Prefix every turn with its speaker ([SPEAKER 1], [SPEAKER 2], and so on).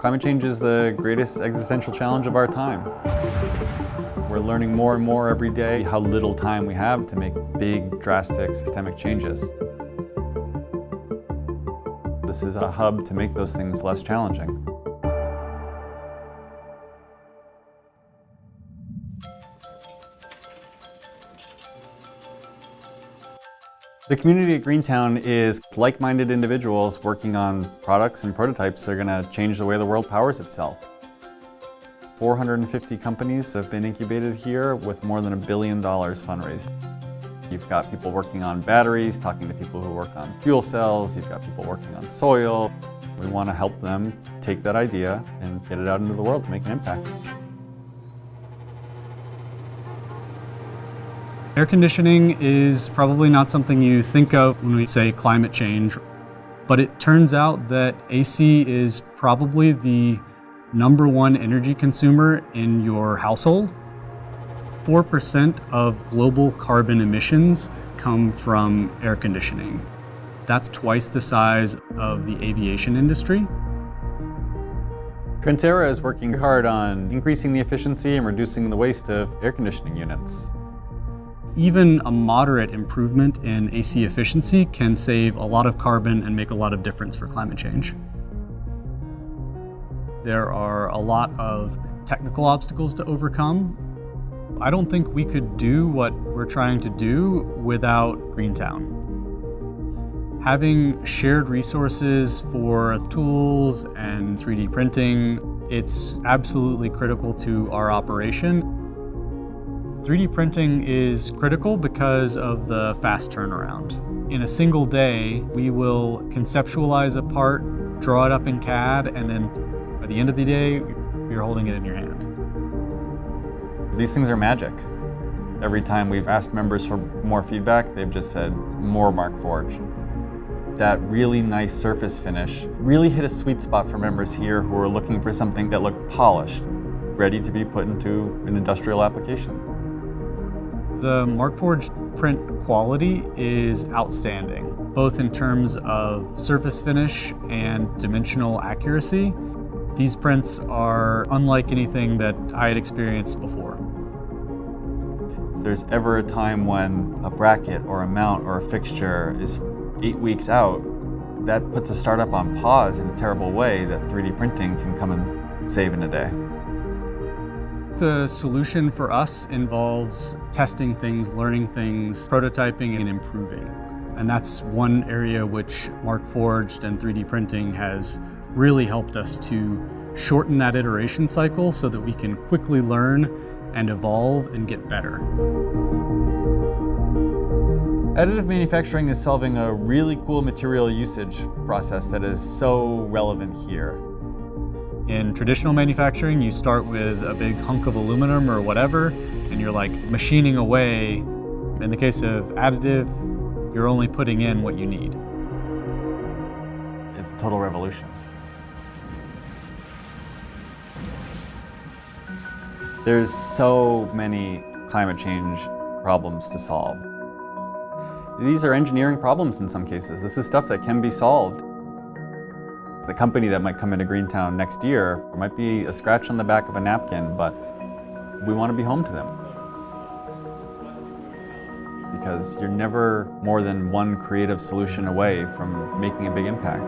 [SPEAKER 1] Climate change is the greatest existential challenge of our time. We're learning more and more every day how little time we have to make big, drastic, systemic changes. This is a hub to make those things less challenging. The community at Greentown is like-minded individuals working on products and prototypes that are going to change the way the world powers itself. 450 companies have been incubated here with more than $1 billion fundraised. You've got people working on batteries, talking to people who work on fuel cells, you've got people working on soil. We want to help them take that idea and get it out into the world to make an impact.
[SPEAKER 2] Air conditioning is probably not something you think of when we say climate change, but it turns out that AC is probably the #1 energy consumer in your household. 4% of global carbon emissions come from air conditioning. That's twice the size of the aviation industry.
[SPEAKER 1] Trentera is working hard on increasing the efficiency and reducing the waste of air conditioning units.
[SPEAKER 2] Even a moderate improvement in AC efficiency can save a lot of carbon and make a lot of difference for climate change. There are a lot of technical obstacles to overcome. I don't think we could do what we're trying to do without Greentown. Having shared resources for tools and 3D printing, it's absolutely critical to our operation. 3D printing is critical because of the fast turnaround. In a single day, we will conceptualize a part, draw it up in CAD, and then by the end of the day, you're holding it in your hand.
[SPEAKER 1] These things are magic. Every time we've asked members for more feedback, they've just said, more Markforged. That really nice surface finish really hit a sweet spot for members here who are looking for something that looked polished, ready to be put into an industrial application.
[SPEAKER 2] The Markforged print quality is outstanding, both in terms of surface finish and dimensional accuracy. These prints are unlike anything that I had experienced before.
[SPEAKER 1] If there's ever a time when a bracket or a mount or a fixture is 8 weeks out, that puts a startup on pause in a terrible way that 3D printing can come and save in a day.
[SPEAKER 2] The solution for us involves testing things, learning things, prototyping, and improving. And that's one area which Markforged and 3D printing has really helped us to shorten that iteration cycle so that we can quickly learn and evolve and get better.
[SPEAKER 1] Additive manufacturing is solving a really cool material usage process that is so relevant here.
[SPEAKER 2] In traditional manufacturing, you start with a big hunk of aluminum or whatever, and you're like machining away. In the case of additive, you're only putting in what you need.
[SPEAKER 1] It's a total revolution. There's so many climate change problems to solve. These are engineering problems in some cases. This is stuff that can be solved. The company that might come into Greentown next year might be a scratch on the back of a napkin, but we want to be home to them. Because you're never more than one creative solution away from making a big impact.